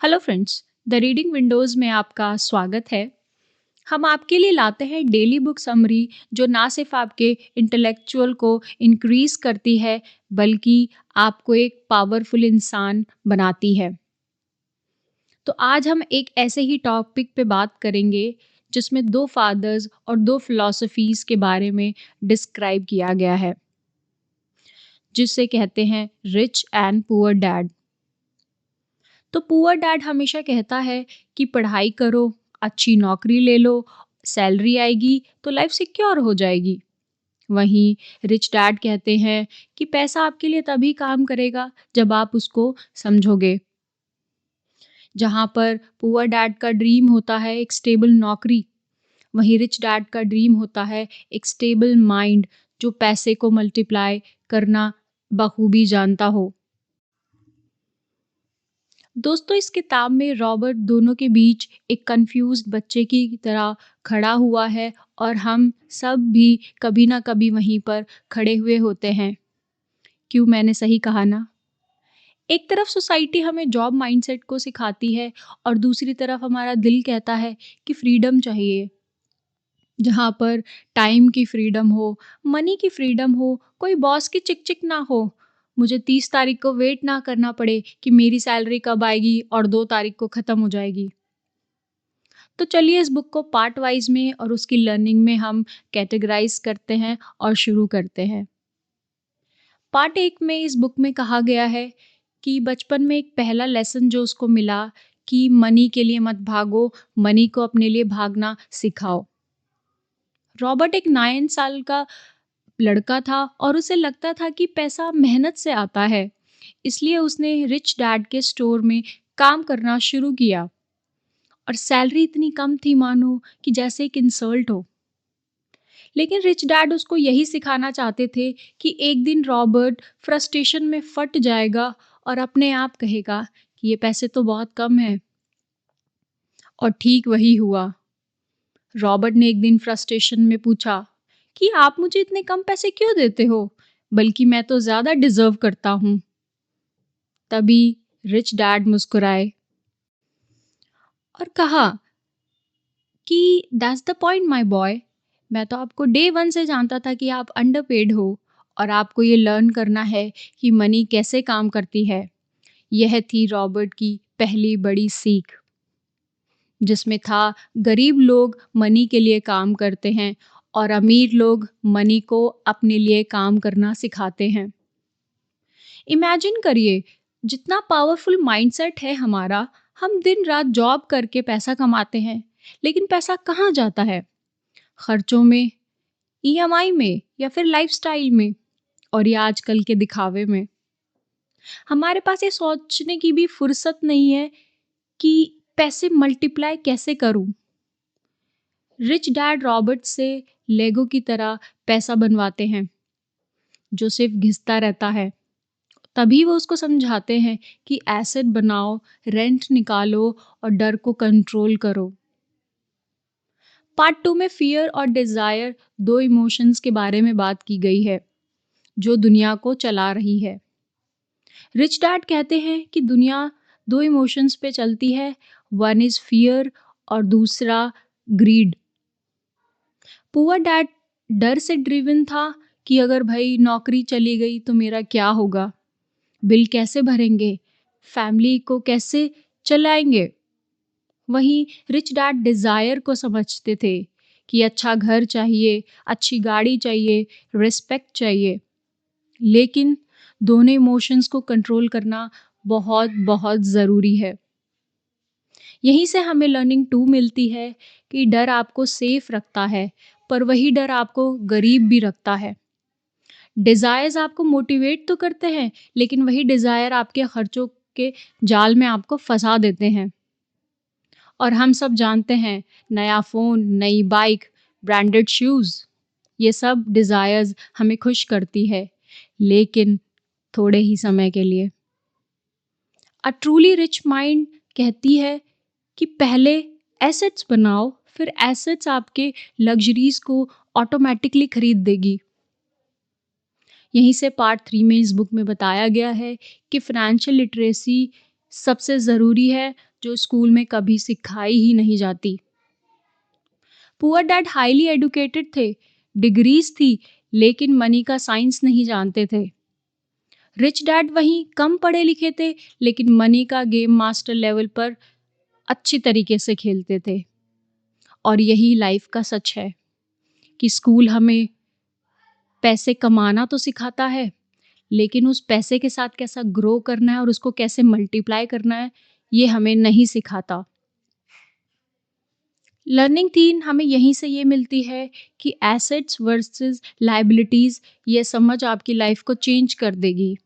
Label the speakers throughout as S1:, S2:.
S1: Hello friends, the reading Windows में आपका स्वागत है। हम आपके लिए लाते हैं डेली बुक समरी जो ना सिर्फ आपके इंटेलेक्चुअल को इंक्रीज़ करती है, बल्कि आपको एक पावरफुल इंसान बनाती है। तो आज हम एक ऐसे ही टॉपिक पे बात करेंगे जिसमें 2 फादर्स और 2 फिलॉसफीज़ के बारे में डिस्क्राइब किया गया है, जिसे कहते हैं रिच एंड पुअर डैड। तो पुअर डैड हमेशा कहता है कि पढ़ाई करो, अच्छी नौकरी ले लो, सैलरी आएगी तो लाइफ सिक्योर हो जाएगी। वहीं रिच डैड कहते हैं कि पैसा आपके लिए तभी काम करेगा जब आप उसको समझोगे। जहाँ पर पुअर डैड का ड्रीम होता है एक स्टेबल नौकरी, वहीं रिच डैड का ड्रीम होता है एक स्टेबल माइंड जो पैसे को मल्टीप्लाई करना बखूबी जानता हो। दोस्तों, इस किताब में रॉबर्ट दोनों के बीच एक कंफ्यूज्ड बच्चे की तरह खड़ा हुआ है और हम सब भी कभी ना कभी वहीं पर खड़े हुए होते हैं। क्यों, मैंने सही कहा ना? एक तरफ सोसाइटी हमें जॉब माइंडसेट को सिखाती है और दूसरी तरफ हमारा दिल कहता है कि फ्रीडम चाहिए, जहाँ पर टाइम की फ्रीडम हो, मनी की फ्रीडम हो, कोई बॉस की चिक-चिक ना हो। मुझे 30 तारीख को वेट ना करना पड़े कि मेरी सैलरी कब आएगी और 2 तारीख को ख़त्म हो जाएगी। तो चलिए इस बुक को पार्ट वाइज़ में और उसकी लर्निंग में हम कैटेगराइज़ करते हैं और शुरू करते हैं। पार्ट 1 में इस बुक में कहा गया है कि बचपन में एक पहला लेसन जो उसको मिला कि मनी के लिए मत भागो, मनी को अपने लिए भागना सिखाओ। रॉबर्ट एक 9 साल का लड़का था और उसे लगता था कि पैसा मेहनत से आता है। इसलिए उसने रिच डैड के स्टोर में काम करना शुरू किया और सैलरी इतनी कम थी मानो कि जैसे एक इंसल्ट हो। लेकिन रिच डैड उसको यही सिखाना चाहते थे कि एक दिन रॉबर्ट फ्रस्ट्रेशन में फट जाएगा और अपने आप कहेगा कि ये पैसे तो बहुत कम है। और ठीक वही हुआ। रॉबर्ट ने एक दिन फ्रस्ट्रेशन में पूछा कि आप मुझे इतने कम पैसे क्यों देते हो? बल्कि मैं तो ज़्यादा डिज़र्व करता हूँ। तभी रिच डैड मुस्कुराए और कहा कि that's the point my boy. मैं तो आपको डे 1 से जानता था कि आप अंडरपेड हो और आपको ये लर्न करना है कि मनी कैसे काम करती है। यह थी रॉबर्ट की पहली बड़ी सीख, जिसमें था गरीब लोग मनी के लिए काम करते हैं और अमीर लोग मनी को अपने लिए काम करना सिखाते हैं। इमेजिन करिए, जितना पावरफुल माइंडसेट है हमारा, हम दिन रात जॉब करके पैसा कमाते हैं, लेकिन पैसा कहाँ जाता है? खर्चों में, ईएमआई में या फिर लाइफस्टाइल में और या आजकल के दिखावे में। हमारे पास ये सोचने की भी फुर्सत नहीं है कि पैसे मल्टीप्लाई कैसे करूं। रिच डैड रॉबर्ट से लेगो की तरह पैसा बनवाते हैं जो सिर्फ घिसता रहता है। तभी वो उसको समझाते हैं कि एसेट बनाओ, रेंट निकालो और डर को कंट्रोल करो। पार्ट 2 में फियर और डिजायर, दो इमोशंस के बारे में बात की गई है जो दुनिया को चला रही है। रिच डैड कहते हैं कि दुनिया दो इमोशंस पे चलती है, वन इज फियर और दूसरा ग्रीड। पुअर डैड डर से ड्रिवन था कि अगर भाई नौकरी चली गई तो मेरा क्या होगा, बिल कैसे भरेंगे, फैमिली को कैसे चलाएंगे। वहीं रिच डैड डिज़ायर को समझते थे कि अच्छा घर चाहिए, अच्छी गाड़ी चाहिए, रिस्पेक्ट चाहिए। लेकिन दोनों इमोशंस को कंट्रोल करना बहुत बहुत ज़रूरी है। यहीं से हमें लर्निंग 2 मिलती है कि डर आपको सेफ रखता है, पर वही डर आपको गरीब भी रखता है। डिज़ायर्स आपको मोटिवेट तो करते हैं, लेकिन वही डिज़ायर आपके खर्चों के जाल में आपको फँसा देते हैं। और हम सब जानते हैं, नया फ़ोन, नई बाइक, ब्रांडेड शूज़, ये सब डिज़ायर्स हमें खुश करती है, लेकिन थोड़े ही समय के लिए। अ ट्रूली रिच माइंड कहती है कि पहले एसेट्स बनाओ, फिर एसेट्स आपके लग्ज़रीज़ को ऑटोमैटिकली खरीद देगी। यहीं से पार्ट 3 में इस बुक में बताया गया है कि फ़ाइनेंशियल लिटरेसी सबसे ज़रूरी है, जो स्कूल में कभी सिखाई ही नहीं जाती। पुअर डैड हाईली एजुकेटेड थे, डिग्रीज़ थी, लेकिन मनी का साइंस नहीं जानते थे। रिच डैड वहीं कम पढ़े लिखे थे, लेकिन मनी का गेम मास्टर लेवल पर अच्छी तरीके से खेलते थे। और यही लाइफ का सच है कि स्कूल हमें पैसे कमाना तो सिखाता है, लेकिन उस पैसे के साथ कैसा ग्रो करना है और उसको कैसे मल्टीप्लाई करना है, ये हमें नहीं सिखाता। लर्निंग 3 हमें यहीं से ये मिलती है कि एसेट्स वर्सेस लायबिलिटीज़, ये समझ आपकी लाइफ को चेंज कर देगी।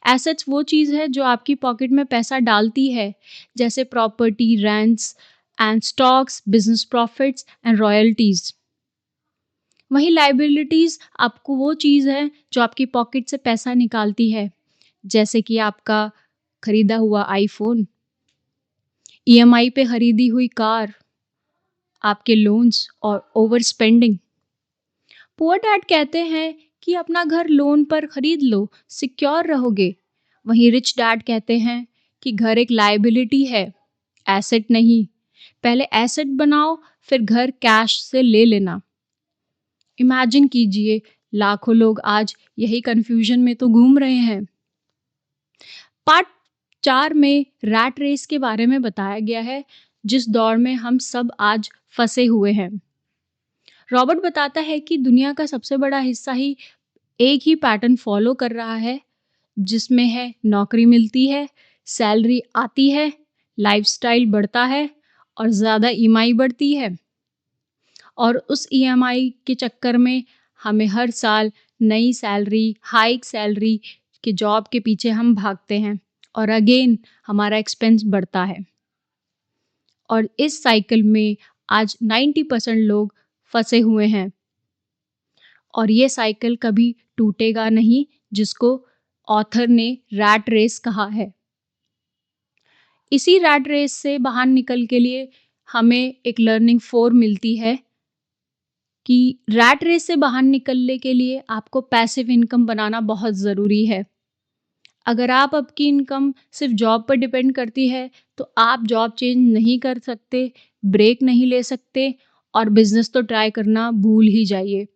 S1: एसेट्स वो चीज़ है जो आपकी पॉकेट में पैसा डालती है, जैसे property, rents and stocks, business profits and royalties. वहीं लायबिलिटीज़ आपको वो चीज़ है जो आपकी पॉकेट से पैसा निकालती है, जैसे कि आपका खरीदा हुआ आईफ़ोन, ईएमआई पे खरीदी हुई कार, आपके लोन्स और ओवर स्पेंडिंग। पुअर डैड कहते हैं कि अपना घर लोन पर खरीद लो, सिक्योर रहोगे। वहीं रिच डैड कहते हैं कि घर एक लायबिलिटी है, एसेट नहीं। पहले एसेट बनाओ, फिर घर कैश से ले लेना। इमेजिन कीजिए, लाखों लोग आज यही कन्फ्यूजन में तो घूम रहे हैं। पार्ट 4 में रैट रेस के बारे में बताया गया है, जिस दौर में हम सब आज फंसे हुए हैं। रॉबर्ट बताता है कि दुनिया का सबसे बड़ा हिस्सा ही एक ही पैटर्न फॉलो कर रहा है, जिसमें है नौकरी मिलती है, सैलरी आती है, लाइफस्टाइल बढ़ता है और ज़्यादा ईएमआई बढ़ती है। और उस ईएमआई के चक्कर में हमें हर साल नई सैलरी, हाइक सैलरी के जॉब के पीछे हम भागते हैं और अगेन हमारा एक्सपेंस बढ़ता है। और इस साइकिल में आज 90% लोग फंसे हुए हैं और ये साइकिल कभी टूटेगा नहीं, जिसको ऑथर ने रैट रेस कहा है। इसी रैट रेस से बाहर निकल के लिए हमें एक लर्निंग 4 मिलती है कि रैट रेस से बाहर निकलने के लिए आपको पैसिव इनकम बनाना बहुत ज़रूरी है। अगर आप आपकी इनकम सिर्फ जॉब पर डिपेंड करती है, तो आप जॉब चेंज नहीं कर सकते, ब्रेक नहीं ले सकते और बिजनेस तो ट्राई करना भूल ही जाइए।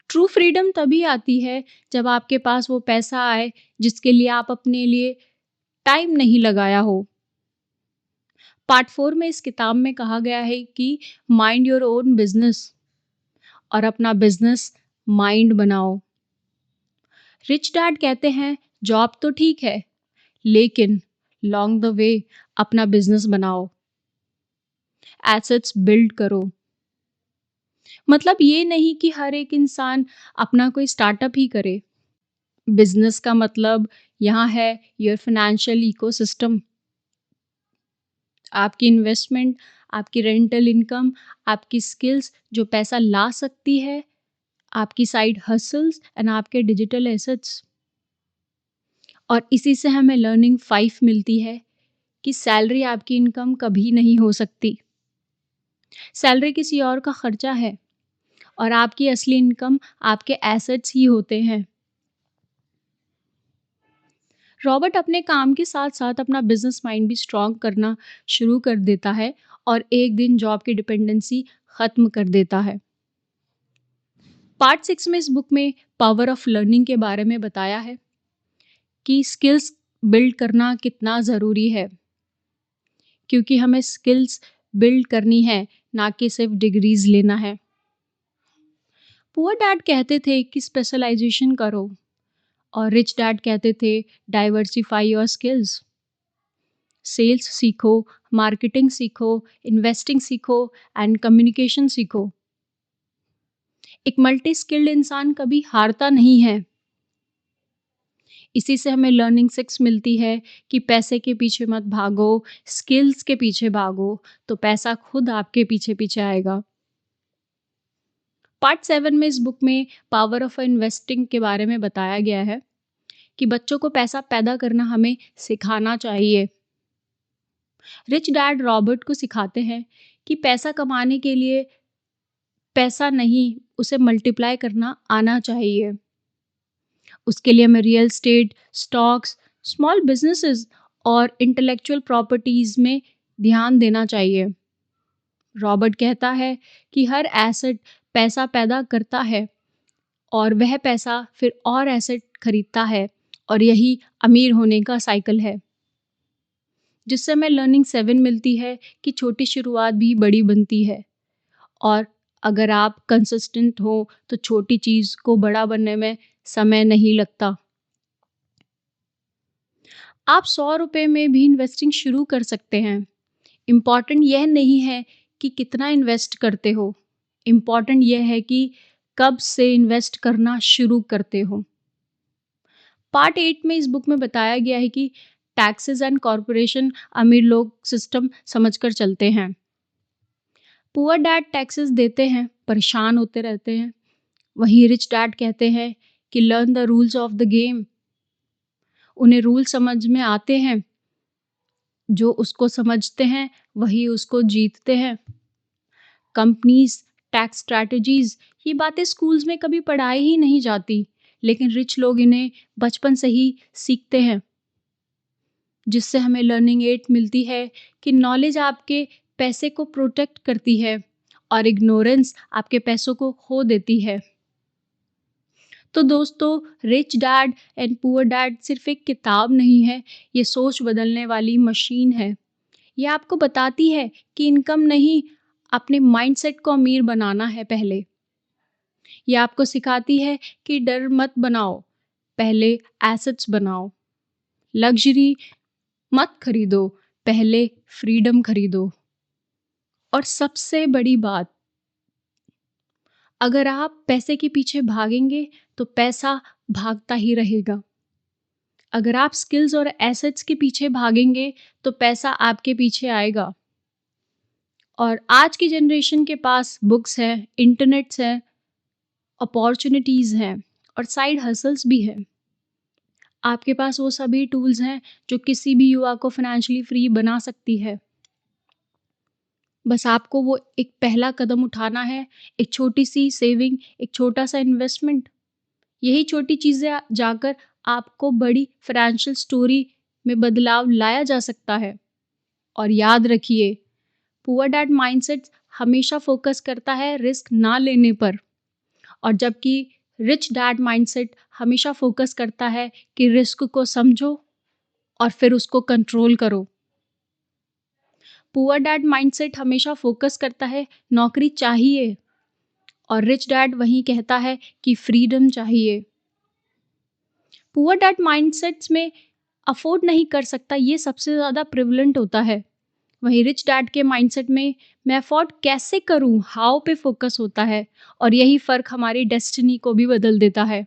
S1: ट्रू फ्रीडम तभी आती है जब आपके पास वो पैसा आए जिसके लिए आप अपने लिए टाइम नहीं लगाया हो। पार्ट 4 में इस किताब में कहा गया है कि माइंड योर ओन बिजनेस और अपना बिजनेस माइंड बनाओ। रिच डैड कहते हैं जॉब तो ठीक है, लेकिन लॉन्ग द वे अपना बिजनेस बनाओ, एसेट्स बिल्ड करो। मतलब ये नहीं कि हर एक इंसान अपना कोई स्टार्टअप ही करे। बिजनेस का मतलब यहाँ है योर फाइनेंशियल इकोसिस्टम, आपकी इन्वेस्टमेंट, आपकी रेंटल इनकम, आपकी स्किल्स जो पैसा ला सकती है, आपकी साइड हसल्स एंड आपके डिजिटल एसेट्स। और इसी से हमें लर्निंग 5 मिलती है कि सैलरी आपकी इनकम कभी नहीं हो सकती। सैलरी किसी और का खर्चा है और आपकी असली इनकम आपके एसेट्स ही होते हैं। रॉबर्ट अपने काम के साथ-साथ अपना बिज़नेस माइंड भी स्ट्रॉन्ग करना शुरू कर देता है और एक दिन जॉब की डिपेंडेंसी ख़त्म कर देता है। पार्ट 6 में इस बुक में पावर ऑफ लर्निंग के बारे में बताया है कि स्किल्स बिल्ड करना कितना ज़रूरी है, क्योंकि हमें स्किल्स बिल्ड करनी है, ना कि सिर्फ डिग्रीज़ लेना है। पुअर डैड कहते थे कि स्पेशलाइजेशन करो और रिच डैड कहते थे डाइवर्सिफाई योर स्किल्स। सेल्स सीखो, मार्केटिंग सीखो, इन्वेस्टिंग सीखो एंड कम्युनिकेशन सीखो। एक मल्टी स्किल्ड इंसान कभी हारता नहीं है। इसी से हमें लर्निंग 6 मिलती है कि पैसे के पीछे मत भागो, स्किल्स के पीछे भागो, तो पैसा खुद आपके पीछे-पीछे आएगा। पार्ट 7 में इस बुक में पावर ऑफ इन्वेस्टिंग के बारे में बताया गया है कि बच्चों को पैसा पैदा करना हमें सिखाना चाहिए। रिच डैड रॉबर्ट को सिखाते हैं कि पैसा कमाने के लिए पैसा नहीं, उसे मल्टीप्लाई करना आना चाहिए। उसके लिए हमें real estate, stocks, small businesses और इंटेलेक्चुअल प्रॉपर्टीज में ध्यान देना चाहिए। रॉबर्ट कहता है कि हर एसेट पैसा पैदा करता है और वह पैसा फिर और एसेट खरीदता है, और यही अमीर होने का साइकिल है। जिससे हमें लर्निंग 7 मिलती है कि छोटी शुरुआत भी बड़ी बनती है, और अगर आप कंसिस्टेंट हो तो छोटी चीज़ को बड़ा बनने में समय नहीं लगता। आप 100 रुपए में भी इन्वेस्टिंग शुरू कर सकते हैं। इम्पॉर्टेंट यह नहीं है कि कितना इन्वेस्ट करते हो, इम्पॉर्टेंट यह है कि कब से इन्वेस्ट करना शुरू करते हो। पार्ट 8 में इस बुक में बताया गया है कि टैक्सेस एंड कॉरपोरेशन अमीर लोग सिस्टम समझकर चलते हैं। पुअर डैड टैक्सेस देते हैं, परेशान होते रहते हैं। वहीं रिच डैड कहते हैं कि learn the rules of the game. उन्हें रूल समझ में आते हैं, जो उसको समझते हैं वही उसको जीतते हैं। कंपनीज, टैक्स स्ट्रैटेजीज, ये बातें स्कूल्स में कभी पढ़ाई ही नहीं जाती, लेकिन रिच लोग इन्हें बचपन से ही सीखते हैं। जिससे हमें लर्निंग 8 मिलती है कि नॉलेज आपके पैसे को प्रोटेक्ट करती है और इग्नोरेंस आपके पैसों को खो देती है। तो दोस्तों, rich dad and poor dad सिर्फ एक किताब नहीं है, ये सोच बदलने वाली मशीन है। ये आपको बताती है कि इनकम नहीं, अपने माइंडसेट को अमीर बनाना है पहले। ये आपको सिखाती है कि डर मत बनाओ, पहले एसेट्स बनाओ। लग्जरी मत खरीदो, पहले फ्रीडम खरीदो। और सबसे बड़ी बात, अगर आप पैसे के पीछे भागेंगे तो पैसा भागता ही रहेगा। अगर आप स्किल्स और एसेट्स के पीछे भागेंगे तो पैसा आपके पीछे आएगा। और आज की जनरेशन के पास बुक्स हैं, इंटरनेट्स हैं, अपॉर्चुनिटीज़ हैं और साइड हसल्स भी हैं। आपके पास वो सभी टूल्स हैं जो किसी भी युवा को फाइनेंशियली फ्री बना सकती है। बस आपको वो एक पहला कदम उठाना है, एक छोटी सी सेविंग, एक छोटा सा इन्वेस्टमेंट। यही छोटी चीज़ें जाकर आपको बड़ी फाइनेंशियल स्टोरी में बदलाव लाया जा सकता है। और याद रखिए, पुअर डैड माइंडसेट हमेशा फोकस करता है रिस्क ना लेने पर, और जबकि रिच डैड माइंडसेट हमेशा फोकस करता है कि रिस्क को समझो और फिर उसको कंट्रोल करो। पुअर डैड माइंडसेट हमेशा फोकस करता है नौकरी चाहिए, और रिच डैड वही कहता है कि फ्रीडम चाहिए। पुअर डैड माइंडसेट्स में अफोर्ड नहीं कर सकता, ये सबसे ज़्यादा प्रिवलेंट होता है। वहीं रिच डैड के माइंडसेट में मैं अफोर्ड कैसे करूं, हाउ पे फोकस होता है, और यही फ़र्क हमारी डेस्टिनी को भी बदल देता है।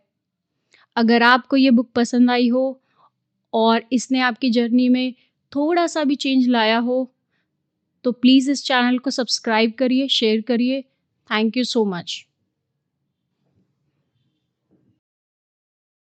S1: अगर आपको ये बुक पसंद आई हो और इसने आपकी जर्नी में थोड़ा सा भी चेंज लाया हो, तो प्लीज़ इस चैनल को सब्सक्राइब करिए, शेयर करिए। Thank you so much.